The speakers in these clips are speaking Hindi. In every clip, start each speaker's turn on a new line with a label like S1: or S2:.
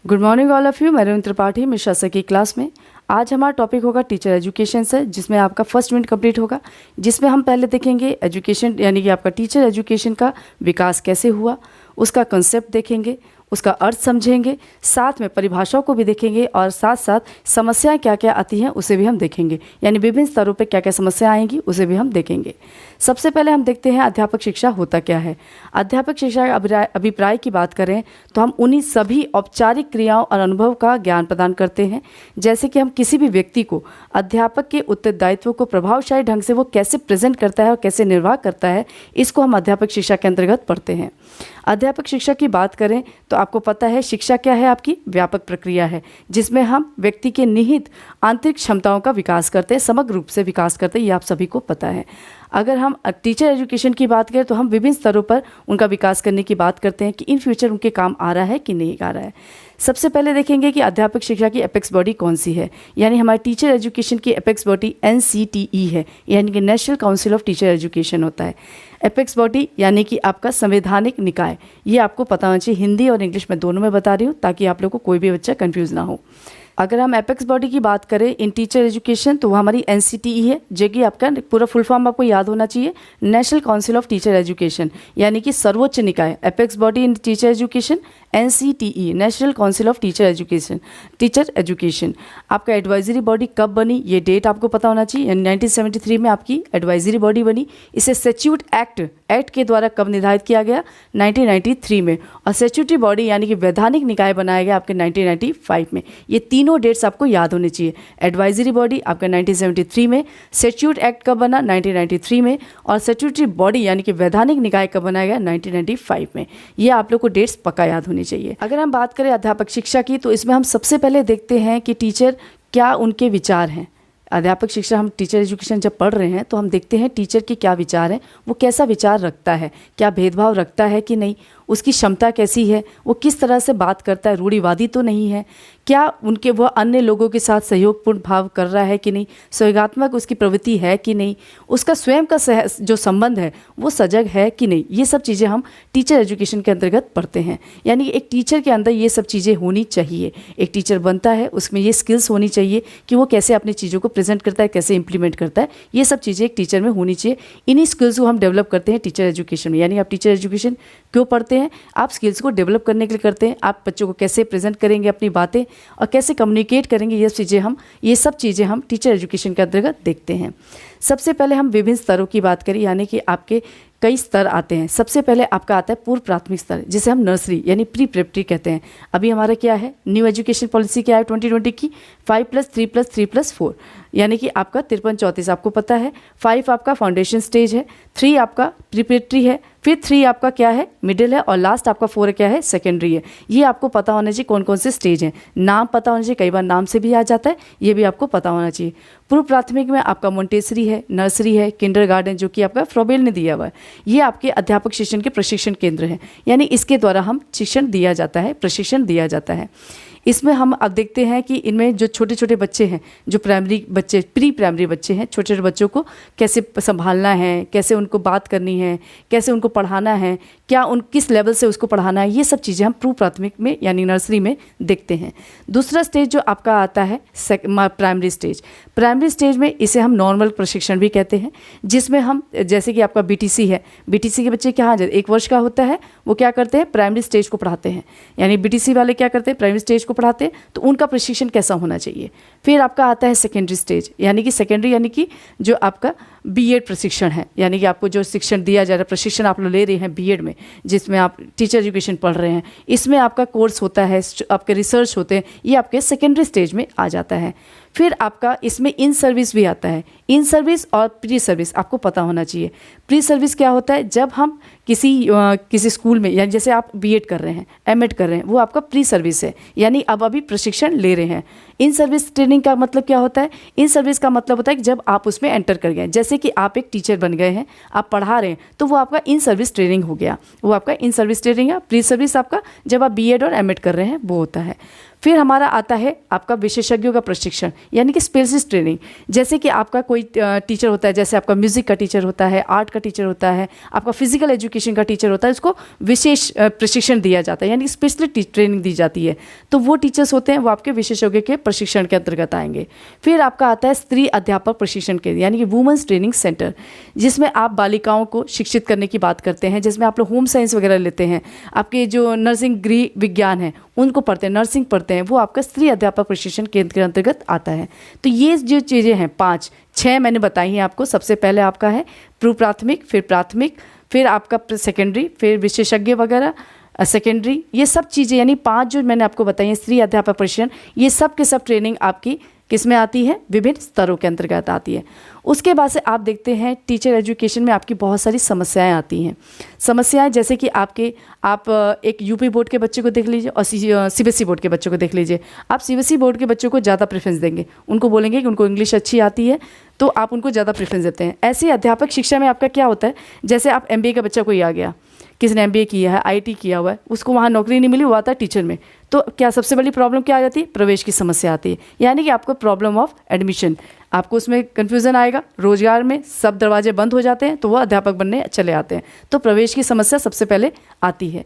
S1: Good morning all of you. मैं रविंद्र त्रिपाठी मिश्रा सर की क्लास में आज हमारा टॉपिक होगा टीचर एजुकेशन से, जिसमें आपका फर्स्ट यूनिट कंप्लीट होगा, जिसमें हम पहले देखेंगे एजुकेशन यानी कि आपका टीचर एजुकेशन का विकास कैसे हुआ, उसका कंसेप्ट देखेंगे, उसका अर्थ समझेंगे, साथ में परिभाषाओं को भी देखेंगे और साथ साथ समस्याएं क्या क्या आती हैं उसे भी हम देखेंगे, यानी विभिन्न स्तरों पर क्या क्या समस्याएं आएंगी उसे भी हम देखेंगे। सबसे पहले हम देखते हैं अध्यापक शिक्षा होता क्या है। अध्यापक शिक्षा के अभिप्राय की बात करें तो हम उन्हीं सभी औपचारिक क्रियाओं और अनुभव का ज्ञान प्रदान करते हैं, जैसे कि हम किसी भी व्यक्ति को अध्यापक के उत्तरदायित्व को प्रभावशाली ढंग से वो कैसे प्रेजेंट करता है और कैसे निर्वाह करता है, इसको हम अध्यापक शिक्षा के अंतर्गत पढ़ते हैं। अध्यापक शिक्षा की बात करें तो आपको पता है शिक्षा क्या है, आपकी व्यापक प्रक्रिया है जिसमें हम व्यक्ति के निहित आंतरिक क्षमताओं का विकास करते हैं, समग्र रूप से विकास करते हैं, ये आप सभी को पता है। अगर हम टीचर एजुकेशन की बात करें तो हम विभिन्न स्तरों पर उनका विकास करने की बात करते हैं कि इन फ्यूचर उनके काम आ रहा है कि नहीं आ रहा है। सबसे पहले देखेंगे कि अध्यापक शिक्षा की एपेक्स बॉडी कौन सी है, यानी हमारे टीचर एजुकेशन की एपेक्स बॉडी NCTE है, यानी कि national council of teacher education होता है। एपेक्स बॉडी यानी कि आपका संवैधानिक निकाय, ये आपको पता होना चाहिए। हिंदी और इंग्लिश में दोनों में बता रही हूँ ताकि आप लोग को कोई भी बच्चा कंफ्यूज ना हो। अगर हम एपेक्स बॉडी की बात करें इन टीचर एजुकेशन तो वो हमारी NCTE है, जो कि आपका पूरा फुल फॉर्म आपको याद होना चाहिए, national council of teacher education, यानी कि सर्वोच्च निकाय। Apex body in teacher education NCTE, national council of teacher education. आपका एडवाइजरी बॉडी कब बनी, ये डेट आपको पता होना चाहिए। 1973 में आपकी एडवाइजरी बॉडी बनी। इसे स्टैट्यूट एक्ट के द्वारा कब निर्धारित किया गया, 1993 में। और स्टैट्यूटरी बॉडी यानी कि वैधानिक निकाय बनाया गया आपके 1995 में। ये तीनों डेट्स आपको याद होने चाहिए। एडवाइजरी बॉडी आपका 1973 में, स्टैट्यूट एक्ट कब बना 1993 में, और स्टैट्यूटरी बॉडी यानी कि वैधानिक निकाय कब बनाया गया 1995 में। ये आप लोग को डेट्स पक्का याद होनी चाहिए। अगर हम बात करें अध्यापक शिक्षा की तो इसमें हम सबसे पहले देखते हैं कि टीचर क्या उनके विचार हैं। अध्यापक शिक्षा हम टीचर एजुकेशन जब पढ़ रहे हैं तो हम देखते हैं टीचर के क्या विचार हैं, वो कैसा विचार रखता है, क्या भेदभाव रखता है कि नहीं, उसकी क्षमता कैसी है, वो किस तरह से बात करता है, रूढ़िवादी तो नहीं है, क्या उनके वह अन्य लोगों के साथ सहयोगपूर्ण भाव कर रहा है कि नहीं, सहयोगात्मक उसकी प्रवृत्ति है कि नहीं, उसका स्वयं का जो संबंध है वो सजग है कि नहीं। ये सब चीज़ें हम टीचर एजुकेशन के अंतर्गत पढ़ते हैं, यानी कि एक टीचर के अंदर ये सब चीज़ें होनी चाहिए। एक टीचर बनता है उसमें ये स्किल्स होनी चाहिए कि वो कैसे अपनी चीज़ों को प्रेजेंट करता है, कैसे इंप्लीमेंट करता है, ये सब चीज़ें एक टीचर में होनी चाहिए। इन्हीं स्किल्स को हम डेवलप करते हैं टीचर एजुकेशन में। यानी आप टीचर एजुकेशन क्यों पढ़ते हैं, आप स्किल्स को डेवलप करने के लिए करते हैं। आप बच्चों को कैसे प्रेजेंट करेंगे अपनी बातें और कैसे कम्युनिकेट करेंगे, ये सब चीज़ें हम टीचर एजुकेशन के अंतर्गत देखते हैं। सबसे पहले हम विभिन्न स्तरों की बात करें, यानी कि आपके कई स्तर आते हैं। सबसे पहले आपका आता है पूर्व प्राथमिक स्तर, जिसे हम नर्सरी यानी प्री प्रेपरेटरी कहते हैं। अभी हमारा क्या है, न्यू एजुकेशन पॉलिसी क्या है 2020 की, 5+3+3+4, यानी कि आपका 53-34 आपको पता है। 5 आपका फाउंडेशन स्टेज है, 3 आपका प्रिपरेटरी है, फिर 3 आपका क्या है, मिडिल है, और लास्ट आपका 4 क्या है, सेकेंडरी है। ये आपको पता होना चाहिए कौन कौन से स्टेज हैं, नाम पता होना चाहिए, कई बार नाम से भी आ जाता है, ये भी आपको पता होना चाहिए। पूर्व प्राथमिक में आपका मोंटेसरी है, नर्सरी है, किंडरगार्टन जो कि आपका फ्रोबेल ने दिया हुआ है। ये आपके अध्यापक शिक्षण के प्रशिक्षण केंद्र हैं, यानी इसके द्वारा हम शिक्षण दिया जाता है, प्रशिक्षण दिया जाता है। इसमें हम अब देखते हैं कि इनमें जो छोटे छोटे बच्चे हैं, जो प्राइमरी बच्चे, प्री प्राइमरी बच्चे हैं, छोटे छोटे बच्चों को कैसे संभालना है, कैसे उनको बात करनी है, कैसे उनको पढ़ाना है, क्या किस लेवल से उसको पढ़ाना है, ये सब चीज़ें हम पूर्व प्राथमिक में यानी नर्सरी में देखते हैं। दूसरा स्टेज जो आपका आता है प्राइमरी स्टेज। प्राइमरी स्टेज में इसे हम नॉर्मल प्रशिक्षण भी कहते हैं, जिसमें हम जैसे कि आपका BTC है, BTC के बच्चे क्या 1 वर्ष का होता है, वो क्या करते हैं, प्राइमरी स्टेज को पढ़ाते हैं। यानी BTC वाले क्या करते हैं, प्राइमरी स्टेज को पढ़ाते हैं, तो उनका प्रशिक्षण कैसा होना चाहिए। फिर आपका आता है सेकेंडरी स्टेज, यानी कि सेकेंडरी यानी कि जो आपका B.Ed प्रशिक्षण है, यानी कि आपको जो शिक्षण दिया जा रहा है, प्रशिक्षण आप लोग ले रहे हैं B.Ed में, जिसमें आप टीचर एजुकेशन पढ़ रहे हैं, इसमें आपका कोर्स होता है, आपके रिसर्च होते हैं, ये आपके सेकेंडरी स्टेज में आ जाता है। फिर आपका इसमें इन सर्विस भी आता है। इन सर्विस और प्री सर्विस आपको पता होना चाहिए। प्री सर्विस क्या होता है, जब हम किसी स्कूल में, यानी जैसे आप B.Ed कर रहे हैं, M.Ed कर रहे हैं, वो आपका प्री सर्विस है, यानी अब अभी प्रशिक्षण ले रहे हैं। इन सर्विस ट्रेनिंग का मतलब क्या होता है, इन सर्विस का मतलब होता है कि जब आप उसमें एंटर कर गए, जैसे कि आप एक टीचर बन गए हैं, आप पढ़ा रहे हैं, तो वो आपका इन सर्विस ट्रेनिंग हो गया, वो आपका इन सर्विस ट्रेनिंग है। प्री सर्विस आपका जब आप B.Ed और M.Ed कर रहे हैं वो होता है। फिर हमारा आता है आपका विशेषज्ञों का प्रशिक्षण, यानी कि स्पेशलिस्ट ट्रेनिंग। जैसे कि आपका कोई टीचर होता है, जैसे आपका म्यूज़िक का टीचर होता है, आर्ट का टीचर होता है, आपका फिजिकल एजुकेशन का टीचर होता है, उसको विशेष प्रशिक्षण दिया जाता है, यानी कि स्पेशलिस्ट ट्रेनिंग दी जाती है। तो वो टीचर्स होते हैं वो आपके विशेषज्ञ के प्रशिक्षण के अंतर्गत आएंगे। फिर आपका आता है स्त्री अध्यापक प्रशिक्षण के, यानी कि वुमेन्स ट्रेनिंग सेंटर, जिसमें आप बालिकाओं को शिक्षित करने की बात करते हैं, जिसमें आप लोग होम साइंस वगैरह लेते हैं, आपके जो नर्सिंग गृह विज्ञान है उनको पढ़ते हैं, नर्सिंग पढ़ते हैं, वो आपका स्त्री अध्यापक प्रशिक्षण केंद्र के अंतर्गत आता है। तो ये जो चीज़ें हैं 5-6 मैंने बताई हैं आपको। सबसे पहले आपका है पूर्व प्राथमिक, फिर प्राथमिक, फिर आपका सेकेंडरी, फिर विशेषज्ञ वगैरह सेकेंडरी, ये सब चीज़ें यानी 5 जो मैंने आपको बताई हैं स्त्री अध्यापक प्रशिक्षण, ये सब के सब ट्रेनिंग आपकी किस में आती है, विभिन्न स्तरों के अंतर्गत आती है। उसके बाद से आप देखते हैं टीचर एजुकेशन में आपकी बहुत सारी समस्याएं आती हैं। समस्याएं जैसे कि आप एक यूपी बोर्ड के बच्चे को देख लीजिए और सीबीएसई बोर्ड के बच्चों को देख लीजिए। आप सीबीएसई बोर्ड के बच्चों को ज़्यादा प्रेफरेंस देंगे, उनको बोलेंगे कि उनको इंग्लिश अच्छी आती है तो आप उनको ज़्यादा प्रेफरेंस देते हैं। ऐसे अध्यापक शिक्षा में आपका क्या होता है, जैसे आप एमबीए का बच्चा कोई आ गया, किसने एमबीए किया है, आईटी किया हुआ है, उसको वहाँ नौकरी नहीं मिली, वो आता है टीचर में, तो क्या सबसे बड़ी प्रॉब्लम क्या आ जाती है, प्रवेश की समस्या आती है, यानी कि आपको प्रॉब्लम ऑफ एडमिशन, आपको उसमें कन्फ्यूज़न आएगा। रोजगार में सब दरवाजे बंद हो जाते हैं तो वो अध्यापक बनने चले आते हैं, तो प्रवेश की समस्या सबसे पहले आती है।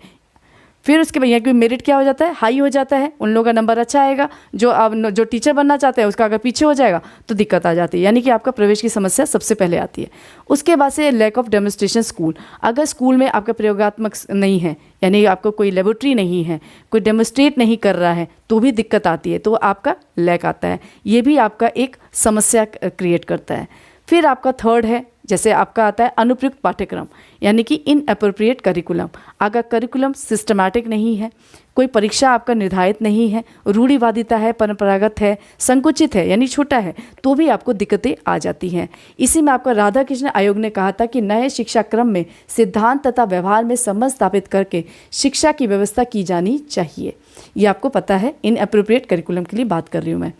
S1: फिर उसके बाद यहाँ की मेरिट क्या हो जाता है, हाई हो जाता है, उन लोगों का नंबर अच्छा आएगा। जो टीचर बनना चाहते हैं उसका अगर पीछे हो जाएगा तो दिक्कत आ जाती है, यानी कि आपका प्रवेश की समस्या सबसे पहले आती है। उसके बाद से लैक ऑफ डेमोन्स्ट्रेशन स्कूल, अगर स्कूल में आपका प्रयोगात्मक नहीं है, यानी आपको कोई लेबोरेटरी नहीं है, कोई डेमोन्स्ट्रेट नहीं कर रहा है, तो भी दिक्कत आती है, तो आपका लैक आता है, ये भी आपका एक समस्या क्रिएट करता है। फिर आपका थर्ड है, जैसे आपका आता है अनुप्रयुक्त पाठ्यक्रम, यानी कि इनएप्रोप्रिएट करिकुलम। अगर करिकुलम सिस्टमैटिक नहीं है, कोई परीक्षा आपका निर्धारित नहीं है, रूढ़िवादिता है, परंपरागत है, संकुचित है यानी छोटा है, तो भी आपको दिक्कतें आ जाती हैं। इसी में आपका राधा कृष्ण आयोग ने कहा था कि नए शिक्षा क्रम में सिद्धांत तथा व्यवहार में संबंध स्थापित करके शिक्षा की व्यवस्था की जानी चाहिए। ये आपको पता है, इनएप्रोप्रिएट करिकुलम के लिए बात कर रही हूँ मैं।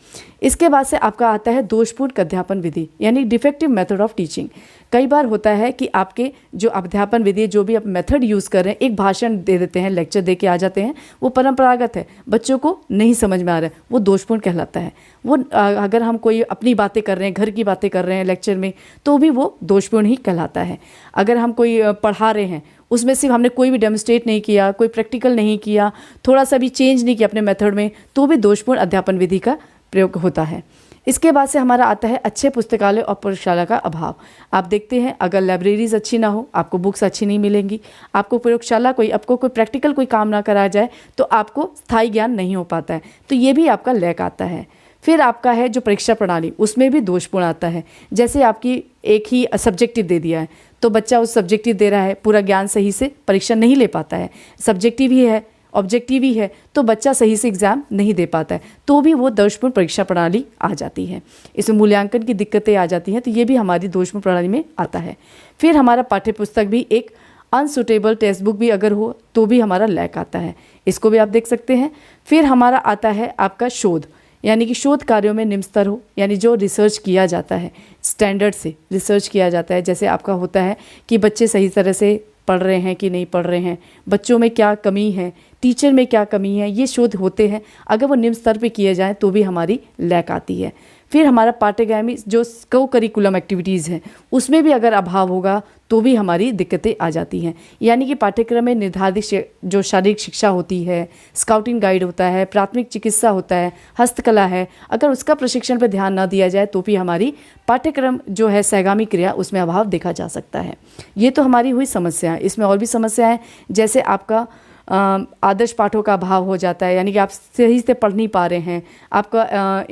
S1: इसके बाद से आपका आता है दोषपूर्ण अध्यापन विधि, यानी डिफेक्टिव मेथड ऑफ टीचिंग। कई बार होता है कि आपके जो अध्यापन विधि, जो भी आप मेथड यूज़ कर रहे हैं, एक भाषण दे देते हैं, लेक्चर दे के आ जाते हैं, वो परंपरागत है, बच्चों को नहीं समझ में आ रहा है, वो दोषपूर्ण कहलाता है। वो अगर हम कोई अपनी बातें कर रहे हैं, घर की बातें कर रहे हैं लेक्चर में, तो भी वो दोषपूर्ण ही कहलाता है। अगर हम कोई पढ़ा रहे हैं, उसमें सिर्फ हमने कोई भी डेमोन्स्ट्रेट नहीं किया, कोई प्रैक्टिकल नहीं किया, थोड़ा सा भी चेंज नहीं किया अपने मेथड में, तो भी दोषपूर्ण अध्यापन विधि का प्रयोग होता है। इसके बाद से हमारा आता है अच्छे पुस्तकालय और प्रयोगशाला का अभाव। आप देखते हैं अगर लाइब्रेरीज अच्छी ना हो, आपको बुक्स अच्छी नहीं मिलेंगी, आपको प्रयोगशाला आपको कोई प्रैक्टिकल कोई काम ना कराया जाए, तो आपको स्थायी ज्ञान नहीं हो पाता है, तो ये भी आपका लैक आता है। फिर आपका है जो परीक्षा प्रणाली, उसमें भी दोषपूर्ण आता है। जैसे आपकी एक ही सब्जेक्टिव दे दिया है, तो बच्चा उस सब्जेक्टिव दे रहा है, पूरा ज्ञान सही से परीक्षा नहीं ले पाता है, सब्जेक्टिव ही है, ऑब्जेक्टिव ही है, तो बच्चा सही से एग्ज़ाम नहीं दे पाता है, तो भी वो दोषपूर्ण परीक्षा प्रणाली आ जाती है। इसमें मूल्यांकन की दिक्कतें आ जाती हैं, तो ये भी हमारी दोषपूर्ण प्रणाली में आता है। फिर हमारा पाठ्यपुस्तक भी एक अनसुटेबल टेक्स्ट बुक भी अगर हो तो भी हमारा लैक आता है, इसको भी आप देख सकते हैं। फिर हमारा आता है आपका शोध, यानी कि शोध कार्यों में निम्न स्तर हो, यानी जो रिसर्च किया जाता है, स्टैंडर्ड से रिसर्च किया जाता है। जैसे आपका होता है कि बच्चे सही तरह से पढ़ रहे हैं कि नहीं पढ़ रहे हैं, बच्चों में क्या कमी है, टीचर में क्या कमी है, ये शोध होते हैं। अगर वो निम्न स्तर पे किए जाएँ तो भी हमारी लैक आती है। फिर हमारा पाठ्यक्रमी जो को करिकुलम एक्टिविटीज़ हैं, उसमें भी अगर अभाव होगा तो भी हमारी दिक्कतें आ जाती हैं। यानी कि पाठ्यक्रम में निर्धारित जो शारीरिक शिक्षा होती है, स्काउटिंग गाइड होता है, प्राथमिक चिकित्सा होता है, हस्तकला है, अगर उसका प्रशिक्षण पर ध्यान ना दिया जाए तो भी हमारी पाठ्यक्रम जो है सहगामी क्रिया, उसमें अभाव देखा जा सकता है। ये तो हमारी हुई समस्या। इसमें और भी समस्या है, जैसे आपका आदर्श पाठों का अभाव हो जाता है, यानी कि आप सही से पढ़ नहीं पा रहे हैं, आपका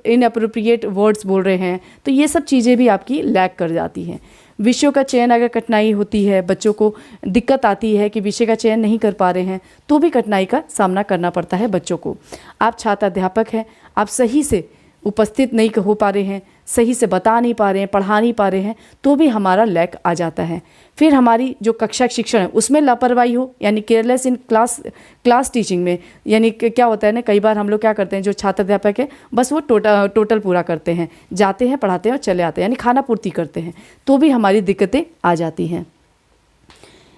S1: इनअप्रोप्रिएट वर्ड्स बोल रहे हैं, तो ये सब चीज़ें भी आपकी लैक कर जाती हैं। विषयों का चयन अगर कठिनाई होती है, बच्चों को दिक्कत आती है कि विषय का चयन नहीं कर पा रहे हैं, तो भी कठिनाई का सामना करना पड़ता है बच्चों को। आप छात्र अध्यापक हैं, आप सही से उपस्थित नहीं हो पा रहे हैं, सही से बता नहीं पा रहे हैं, पढ़ा नहीं पा रहे हैं, तो भी हमारा लैक आ जाता है। फिर हमारी जो कक्षा शिक्षण है उसमें लापरवाही हो, यानी केयरलेस इन क्लास टीचिंग में, यानी क्या होता है ना, कई बार हम लोग क्या करते हैं, जो छात्र अध्यापक है बस वो टोटल पूरा करते हैं, जाते हैं पढ़ाते हैं और चले आते हैं, यानी खाना पूर्ति करते हैं, तो भी हमारी दिक्कतें आ जाती हैं।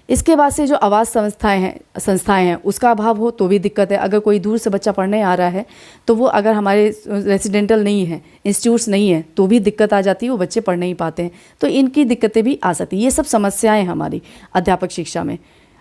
S1: इसके बाद से जो आवास संस्थाएं हैं उसका अभाव हो तो भी दिक्कत है। अगर कोई दूर से बच्चा पढ़ने आ रहा है तो वो अगर हमारे रेसिडेंटल नहीं है, इंस्टीट्यूट्स नहीं है, तो भी दिक्कत आ जाती है, वो बच्चे पढ़ नहीं पाते हैं, तो इनकी दिक्कतें भी आ सकती हैं। ये सब समस्याएं हमारी अध्यापक शिक्षा में।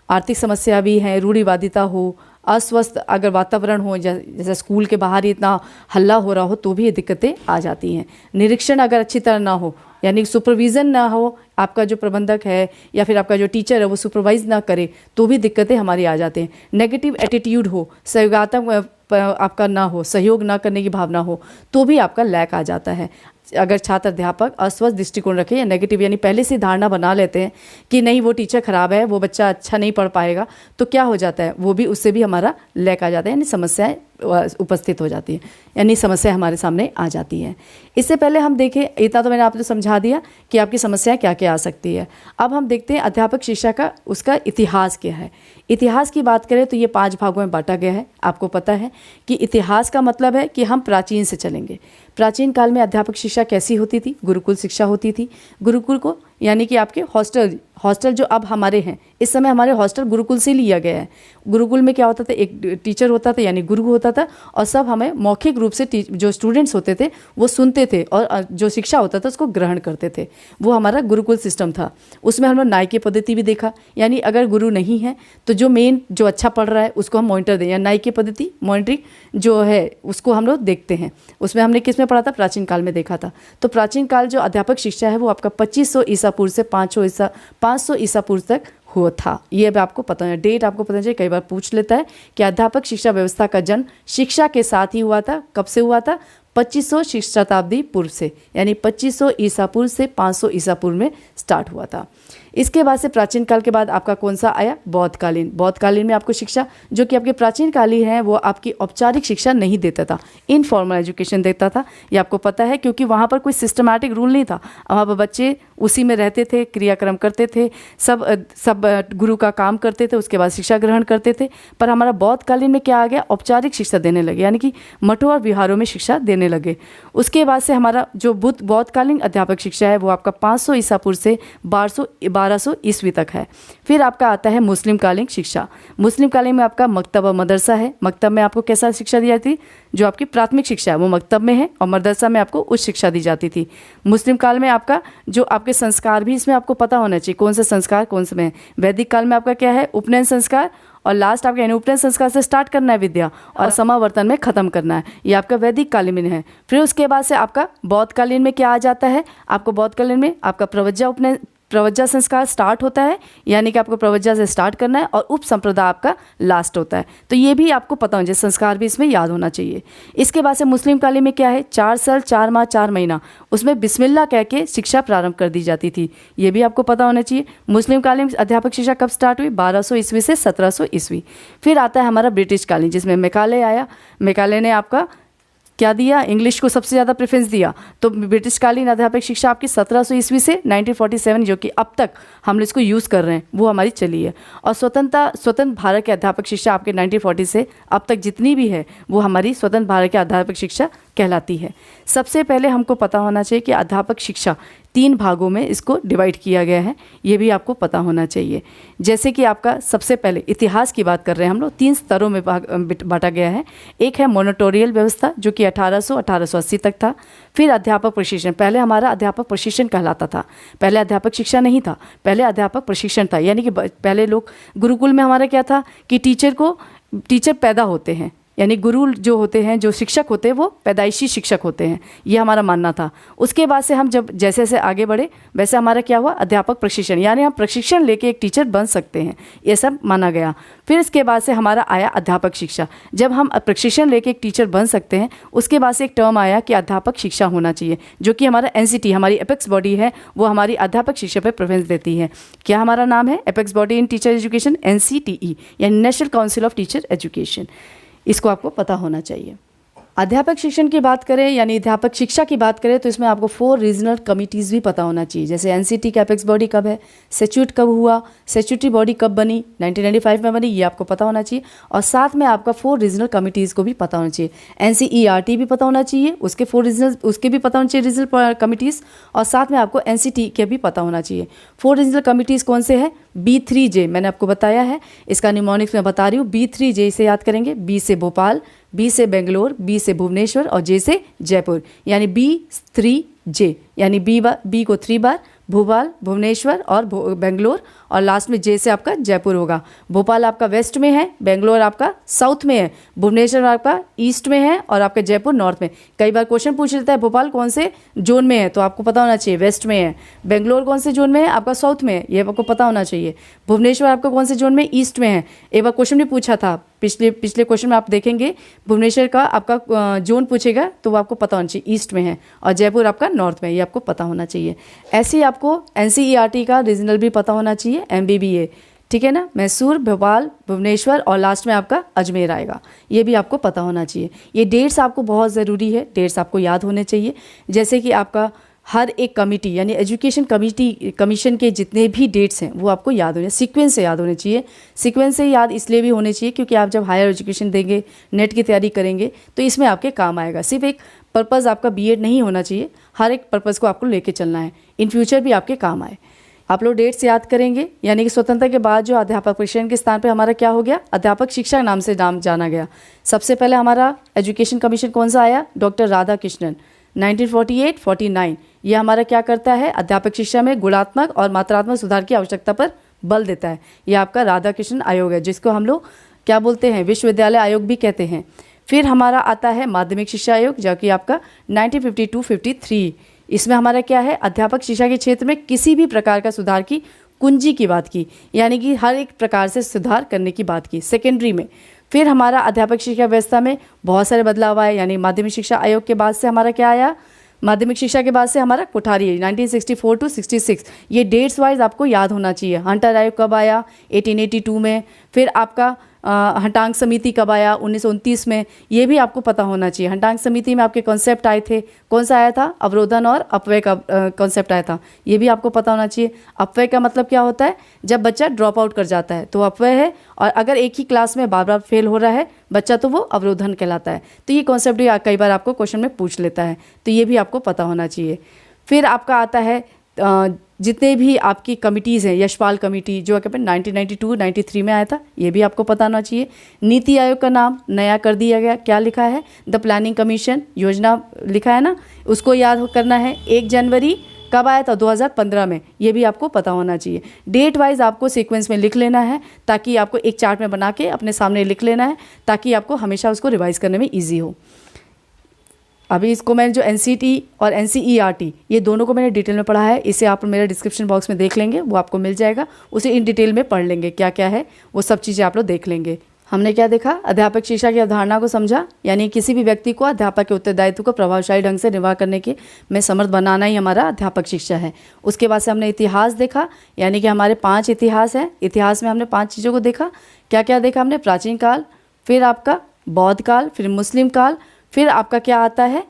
S1: आर्थिक समस्या भी हैं, रूढ़िवादिता हो, अस्वस्थ अगर वातावरण हो, जैसे स्कूल के बाहर ही इतना हल्ला हो रहा हो तो भी ये दिक्कतें आ जाती हैं। निरीक्षण अगर अच्छी तरह ना हो, यानी सुपरविज़न ना हो, आपका जो प्रबंधक है या फिर आपका जो टीचर है वो सुपरवाइज ना करे तो भी दिक्कतें हमारी आ जाती हैं। नेगेटिव एटीट्यूड हो, सहयोगात्मक आपका ना हो, सहयोग ना करने की भावना हो तो भी आपका लैक आ जाता है। अगर छात्र अध्यापक अस्वस्थ दृष्टिकोण रखे या नेगेटिव, यानी पहले से धारणा बना लेते हैं कि नहीं वो टीचर ख़राब है, वो बच्चा अच्छा नहीं पढ़ पाएगा, तो क्या हो जाता है, वो भी उससे भी हमारा लैक आ जाता है, यानी समस्याएं उपस्थित हो जाती है, यानी समस्या हमारे सामने आ जाती है। इससे पहले हम देखें, इतना तो मैंने आपको समझा दिया कि आपकी समस्याएं क्या क्या आ सकती है। अब हम देखते हैं अध्यापक शिक्षा का उसका इतिहास क्या है। इतिहास की बात करें तो ये 5 भागों में बांटा गया है। आपको पता है कि इतिहास का मतलब है कि हम प्राचीन से चलेंगे। प्राचीन काल में अध्यापक शिक्षा कैसी होती थी? गुरुकुल शिक्षा होती थी। गुरुकुल को यानी कि आपके हॉस्टल जो अब हमारे हैं, इस समय हमारे हॉस्टल गुरुकुल से लिया गया है। गुरुकुल में क्या होता था, एक टीचर होता था यानी गुरु होता था, और सब हमें मौखिक रूप से जो स्टूडेंट्स होते थे वो सुनते थे और जो शिक्षा होता था उसको ग्रहण करते थे। वो हमारा गुरुकुल सिस्टम था। उसमें हम लोग नायके पद्धति भी देखा, यानी अगर गुरु नहीं है तो जो मेन जो अच्छा पढ़ रहा है उसको हम मॉनिटर दें, या नायके पद्धति मॉनिटरिंग जो है उसको हम लोग देखते हैं। उसमें हमने किस में पढ़ा था? प्राचीन काल में देखा था। तो प्राचीन काल जो अध्यापक शिक्षा है वो आपका 2500 ईसा पूर्व से 500 ईसा पूर्व तक हुआ था। ये अब आपको पता है, डेट आपको पता चाहिए, कई बार पूछ लेता है कि अध्यापक शिक्षा व्यवस्था का जन्म शिक्षा के साथ ही हुआ था। कब से हुआ था? 2500 शताब्दी पूर्व से, यानी 2500 ईसा पूर्व से 500 ईसा पूर्व में स्टार्ट हुआ था। इसके बाद से प्राचीन काल के बाद आपका कौन सा आया? बौद्धकालीन। बौद्धकालीन में आपको शिक्षा जो कि आपके प्राचीन कालीन है वो आपकी औपचारिक शिक्षा नहीं देता था, इनफॉर्मल एजुकेशन देता था। ये आपको पता है क्योंकि वहाँ पर कोई सिस्टमैटिक रूल नहीं था। वहाँ पर बच्चे उसी में रहते थे, क्रियाक्रम करते थे, सब गुरु का काम करते थे, उसके बाद शिक्षा ग्रहण करते थे। पर हमारा बौद्धकालीन में क्या आ गया? औपचारिक शिक्षा देने लगे, यानी कि मठों और विहारों में शिक्षा देने लगे। उसके बाद से हमारा जो बौद्धकालीन अध्यापक शिक्षा है वो आपका 500 ईसा पूर्व से 1200 ईस्वी तक है। फिर आपका आता है मुस्लिम कालीन शिक्षा। मुस्लिम कालीन में आपका मकतब और मदरसा है। मकतब में आपको कैसा शिक्षा दी जाती? जो आपकी प्राथमिक शिक्षा है वो मकतब में है, और मदरसा में आपको उच्च शिक्षा दी जाती थी। मुस्लिम काल में आपका जो आपके संस्कार भी इसमें आपको पता होना चाहिए, कौन से संस्कार कौन से में है। वैदिक काल में आपका क्या है? उपनयन संस्कार, और लास्ट आपका यानी उपनयन संस्कार से स्टार्ट करना है विद्या और समावर्तन में ख़त्म करना है। ये आपका वैदिक कालीन में है। फिर उसके बाद से आपका बौद्धकालीन में क्या आ जाता है? आपको बौद्धकालीन में आपका प्रवज्जा संस्कार स्टार्ट होता है, यानी कि आपको प्रवज्जा से स्टार्ट करना है, और उप संप्रदाय आपका लास्ट होता है। तो ये भी आपको पता होना चाहिए, संस्कार भी इसमें याद होना चाहिए। इसके बाद से मुस्लिम कालीन में क्या है? 4 साल 4 माह 4 महीना उसमें बिस्मिल्लाह कह के शिक्षा प्रारंभ कर दी जाती थी। ये भी आपको पता होना चाहिए। मुस्लिम कालीन अध्यापक शिक्षा कब स्टार्ट हुई? 1200 ईस्वी से 1700 ईस्वी। फिर आता है हमारा ब्रिटिश कालीन, जिसमें मैकाले आया। मैकाले ने आपका क्या दिया? इंग्लिश को सबसे ज़्यादा प्रेफरेंस दिया। तो ब्रिटिश कालीन अध्यापक शिक्षा आपकी 1700 ईस्वी से 1947, जो कि अब तक हम इसको यूज़ कर रहे हैं, वो हमारी चली है। और स्वतंत्र भारत के अध्यापक शिक्षा आपके 1940 से अब तक जितनी भी है वो हमारी स्वतंत्र भारत के अध्यापक शिक्षा कहलाती है। सबसे पहले हमको पता होना चाहिए कि अध्यापक शिक्षा 3 भागों में इसको डिवाइड किया गया है, ये भी आपको पता होना चाहिए। जैसे कि आपका सबसे पहले इतिहास की बात कर रहे हैं हम लोग, 3 स्तरों में बांटा गया है। एक है मोनोटोरियल व्यवस्था जो कि 1880 तक था। फिर अध्यापक प्रशिक्षण, पहले हमारा अध्यापक प्रशिक्षण कहलाता था। पहले अध्यापक शिक्षा नहीं था, पहले अध्यापक प्रशिक्षण था। यानी कि पहले लोग गुरुकुल में हमारा क्या था कि टीचर पैदा होते हैं, यानी गुरु जो होते हैं, जो शिक्षक होते हैं वो पैदाइशी शिक्षक होते हैं, ये हमारा मानना था। उसके बाद से हम जब जैसे जैसे आगे बढ़े वैसे हमारा क्या हुआ? अध्यापक प्रशिक्षण, यानी हम प्रशिक्षण लेके एक टीचर बन सकते हैं, ये सब माना गया। फिर इसके बाद से हमारा आया अध्यापक शिक्षा। जब हम प्रशिक्षण लेके एक टीचर बन सकते हैं, उसके बाद से एक टर्म आया कि अध्यापक शिक्षा होना चाहिए, जो कि हमारा NCT हमारी एपेक्स बॉडी है, वो हमारी अध्यापक शिक्षा पर प्रेफरेंस देती है। क्या हमारा नाम है? Apex body in teacher education, NCTE, यानी national council of teacher education. इसको आपको पता होना चाहिए। अध्यापक शिक्षण की बात करें यानी अध्यापक शिक्षा की बात करें तो इसमें आपको 4 रीजनल कमिटीज़ भी पता होना चाहिए। जैसे एनसीटी की एपेक्स बॉडी कब है, स्टैट्यूट कब हुआ, स्टैट्यूटरी बॉडी कब बनी, 1995 में बनी, ये आपको पता होना चाहिए। और साथ में आपका 4 रीजनल कमिटीज़ को भी पता होना चाहिए। एनसीईआरटी भी पता होना चाहिए, उसके 4 रीजनल उसके भी पता होना चाहिए रीजनल कमिटीज़, और साथ में आपको एनसीटी के भी पता होना चाहिए। 4 रीजनल कमिटीज़ कौन से हैं? B3J मैंने आपको बताया है, इसका निमोनिक्स मैं बता रही हूँ। B3J से याद करेंगे, बी से भोपाल, बी से बेंगलोर, बी से भुवनेश्वर और जे से जयपुर, यानी B3J, यानी बी को 3 बार, भोपाल, भुवनेश्वर और बेंगलोर, और लास्ट में जे से आपका जयपुर होगा। भोपाल आपका वेस्ट में है, बेंगलोर आपका साउथ में है, भुवनेश्वर आपका ईस्ट में है और आपका जयपुर नॉर्थ में। कई बार क्वेश्चन पूछ लेता है भोपाल कौन से जोन में है, तो आपको पता होना चाहिए वेस्ट में है। बेंगलोर कौन से जोन में है, आपका साउथ में है, ये आपको पता होना चाहिए। भुवनेश्वर आपका कौन से जोन में, ईस्ट में है। एक बार क्वेश्चन भी पूछा था, पिछले क्वेश्चन में आप देखेंगे भुवनेश्वर का आपका जोन पूछेगा तो वो आपको पता होना चाहिए ईस्ट में है, और जयपुर आपका नॉर्थ में, ये आपको पता होना चाहिए। ऐसे ही आपको एनसीईआरटी का रीजनल भी पता होना चाहिए, MBBA, ठीक है ना। मैसूर, भोपाल, भुवनेश्वर और लास्ट में आपका अजमेर आएगा, ये भी आपको पता होना चाहिए। ये डेट्स आपको बहुत ज़रूरी है, डेट्स आपको याद होने चाहिए। जैसे कि आपका हर एक कमिटी यानी एजुकेशन कमीशन के जितने भी डेट्स हैं वो आपको याद होने, सीक्वेंस से याद होने चाहिए। सीक्वेंस से याद इसलिए भी होने चाहिए क्योंकि आप जब हायर एजुकेशन देंगे, नेट की तैयारी करेंगे तो इसमें आपके काम आएगा। सिर्फ एक पर्पज़ आपका B.Ed नहीं होना चाहिए, हर एक पर्पज़ को आपको लेके चलना है, इन फ्यूचर भी आपके काम आए। आप लोग डेट्स याद करेंगे, यानी कि स्वतंत्रता के बाद जो अध्यापक प्रशिक्षण के स्थान पे हमारा क्या हो गया, अध्यापक शिक्षा नाम से जाना गया। सबसे पहले हमारा एजुकेशन कमीशन कौन सा आया, डॉक्टर राधा कृष्णन, 1948-49। ये हमारा क्या करता है, अध्यापक शिक्षा में गुणात्मक और मात्रात्मक सुधार की आवश्यकता पर बल देता है। ये आपका राधा कृष्णन आयोग है, जिसको हम लोग क्या बोलते हैं, विश्वविद्यालय आयोग भी कहते हैं। फिर हमारा आता है माध्यमिक शिक्षा आयोग, जो कि आपका 1952-53। इसमें हमारा क्या है, अध्यापक शिक्षा के क्षेत्र में किसी भी प्रकार का सुधार की कुंजी की बात की, यानी कि हर एक प्रकार से सुधार करने की बात की सेकेंडरी में। फिर हमारा अध्यापक शिक्षा व्यवस्था में बहुत सारे बदलाव आए, यानी माध्यमिक शिक्षा आयोग के बाद से हमारा क्या आया, माध्यमिक शिक्षा के बाद से हमारा कोठारी 1964-66। ये डेट्स वाइज आपको याद होना चाहिए। हंटर आयोग कब आया, 1882 में। फिर आपका हटांग समिति कब आया, 1929 में, ये भी आपको पता होना चाहिए। हटांग समिति में आपके कॉन्सेप्ट आए थे, कौन सा आया था, अवरोधन और अपव्यय का कॉन्सेप्ट आया था, ये भी आपको पता होना चाहिए। अपव्यय का मतलब क्या होता है, जब बच्चा ड्रॉप आउट कर जाता है तो अपव्यय है, और अगर एक ही क्लास में बार बार फेल हो रहा है बच्चा तो वो अवरोधन कहलाता है। तो ये कॉन्सेप्ट भी कई बार आपको क्वेश्चन में पूछ लेता है, तो ये भी आपको पता होना चाहिए। फिर आपका आता है जितने भी आपकी कमिटीज़ हैं, यशपाल कमेटी जो कि 1992-93 में आया था, ये भी आपको पता होना चाहिए। नीति आयोग का नाम नया कर दिया गया, क्या लिखा है, द प्लानिंग कमीशन योजना लिखा है ना, उसको याद करना है। 1 जनवरी कब आया था, 2015 में, ये भी आपको पता होना चाहिए। डेट वाइज आपको सीक्वेंस में लिख लेना है, ताकि आपको एक चार्ट में बना के अपने सामने लिख लेना है, ताकि आपको हमेशा उसको रिवाइज करने में ईजी हो। अभी इसको मैंने जो एनसीटी और एनसीईआरटी ये दोनों को मैंने डिटेल में पढ़ा है, इसे आप मेरे डिस्क्रिप्शन बॉक्स में देख लेंगे, वो आपको मिल जाएगा, उसे इन डिटेल में पढ़ लेंगे, क्या क्या है वो सब चीज़ें आप लोग देख लेंगे। हमने क्या देखा, अध्यापक शिक्षा की अवधारणा को समझा, यानी किसी भी व्यक्ति को अध्यापक के उत्तरदायित्व को प्रभावशाली ढंग से निर्वाह करने के में समर्थ बनाना ही हमारा अध्यापक शिक्षा है। उसके बाद से हमने इतिहास देखा, यानी कि हमारे 5 इतिहास हैं। इतिहास में हमने 5 चीज़ों को देखा, क्या क्या देखा हमने, प्राचीन काल, फिर आपका बौद्ध काल, फिर मुस्लिम काल, फिर आपका क्या आता है,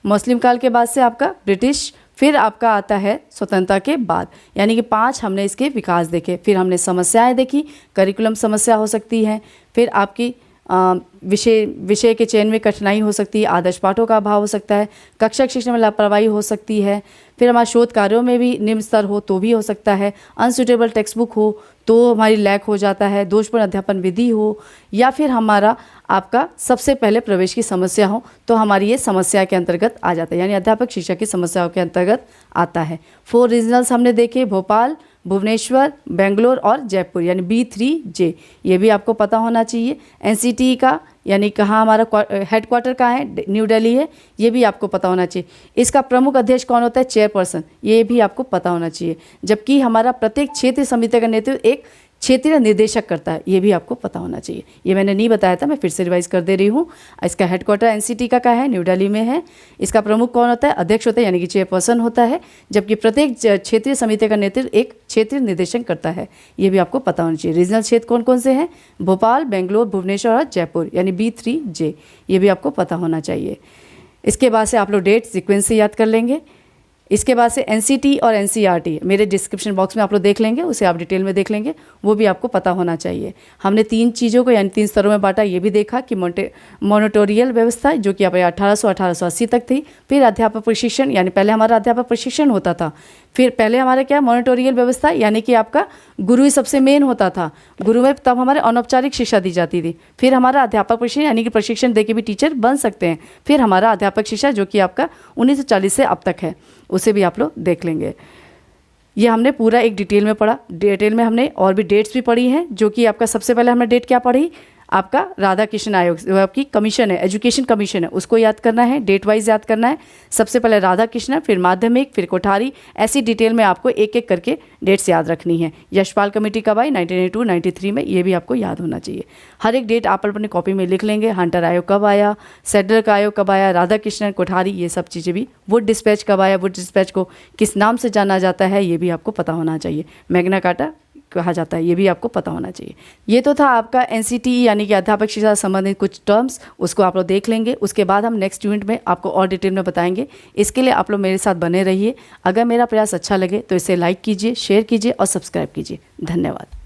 S1: मुस्लिम काल के बाद से आपका ब्रिटिश, फिर आपका आता है स्वतंत्रता के बाद, यानी कि 5 हमने इसके विकास देखे। फिर हमने समस्याएं देखी, करिकुलम समस्या हो सकती है, फिर आपकी विषय के चयन में कठिनाई हो सकती है, आदर्श पाठों का अभाव हो सकता है, कक्षा शिक्षा में लापरवाही हो सकती है, फिर हमारे शोध कार्यों में भी निम्न स्तर हो तो भी हो सकता है, अनसुटेबल टेक्स्ट बुक हो तो हमारी लैक हो जाता है, दोषपूर्ण अध्यापन विधि हो, या फिर हमारा आपका सबसे पहले प्रवेश की समस्या हो तो हमारी ये समस्या के अंतर्गत आ जाता है, यानी अध्यापक शिक्षा की समस्याओं के अंतर्गत आता है। 4 रीजनल्स हमने देखे, भोपाल, भुवनेश्वर, बेंगलोर और जयपुर, यानी B3J, ये भी आपको पता होना चाहिए। एनसीटी का यानी कहाँ हमारा हेडक्वार्टर कहाँ है, न्यू दिल्ली है, ये भी आपको पता होना चाहिए। इसका प्रमुख अध्यक्ष कौन होता है, चेयरपर्सन, ये भी आपको पता होना चाहिए। जबकि हमारा प्रत्येक क्षेत्रीय समिति का नेतृत्व एक क्षेत्रीय निर्देशक करता है, ये भी आपको पता होना चाहिए। ये मैंने नहीं बताया था, मैं फिर से रिवाइज कर दे रही हूँ। इसका हेडक्वार्टर एनसीटी का है, न्यू दिल्ली में है। इसका प्रमुख कौन होता है? अध्यक्ष होता है, यानी कि चेयरपर्सन होता है। जबकि प्रत्येक क्षेत्रीय समिति का नेतृत्व एक क्षेत्रीय निर्देशक करता है, ये भी आपको पता होना चाहिए। रीजनल क्षेत्र कौन कौन से हैं? भोपाल, बेंगलोर, भुवनेश्वर और जयपुर, यानी B3J, ये भी आपको पता होना चाहिए। इसके बाद से आप लोग डेट सीक्वेंस से याद कर लेंगे। इसके बाद से एनसीटी और एनसीईआरटी मेरे डिस्क्रिप्शन बॉक्स में आप लोग देख लेंगे, उसे आप डिटेल में देख लेंगे, वो भी आपको पता होना चाहिए। हमने 3 चीज़ों को यानी 3 स्तरों में बांटा। ये भी देखा कि मॉनिटोरियल व्यवस्था जो कि 1880 तक थी। फिर अध्यापक प्रशिक्षण, यानी पहले हमारा अध्यापक प्रशिक्षण होता था। फिर पहले हमारा क्या, मॉनिटोरियल व्यवस्था, यानी कि आपका गुरु ही सबसे मेन होता था। गुरु में तब हमारे अनौपचारिक शिक्षा दी जाती थी। फिर हमारा अध्यापक प्रशिक्षण, यानी कि प्रशिक्षण देके भी टीचर बन सकते हैं। फिर हमारा अध्यापक शिक्षा जो कि आपका 1940 से अब तक है, उसे भी आप लोग देख लेंगे। ये हमने पूरा एक डिटेल में पढ़ा। डिटेल में हमने और भी डेट्स भी पढ़ी हैं, जो कि आपका सबसे पहले हमने डेट क्या पढ़ी, आपका राधा कृष्ण आयोग, जो आपकी कमीशन है, एजुकेशन कमीशन है, उसको याद करना है, डेट वाइज याद करना है। सबसे पहले राधा कृष्ण, फिर माध्यमिक, फिर कोठारी, ऐसी डिटेल में आपको एक एक करके डेट्स याद रखनी है। यशपाल कमेटी कब आई? 1982-93 में, ये भी आपको याद होना चाहिए। हर एक डेट आप अपनी कॉपी में लिख लेंगे। हंटर आयोग कब आया, सैडलर का आयोग कब आया, राधा कृष्ण, कोठारी, ये सब चीज़ें भी। वुड डिस्पैच कब आया, वुड डिस्पैच को किस नाम से जाना जाता है, ये भी आपको पता होना चाहिए। मैग्ना कार्टा कहा जाता है, ये भी आपको पता होना चाहिए। ये तो था आपका एनसीटी यानी कि अध्यापक शिक्षा से संबंधित कुछ टर्म्स, उसको आप लोग देख लेंगे। उसके बाद हम नेक्स्ट यूनिट में आपको और डिटेल में बताएंगे। इसके लिए आप लोग मेरे साथ बने रहिए। अगर मेरा प्रयास अच्छा लगे तो इसे लाइक कीजिए, शेयर कीजिए और सब्सक्राइब कीजिए। धन्यवाद।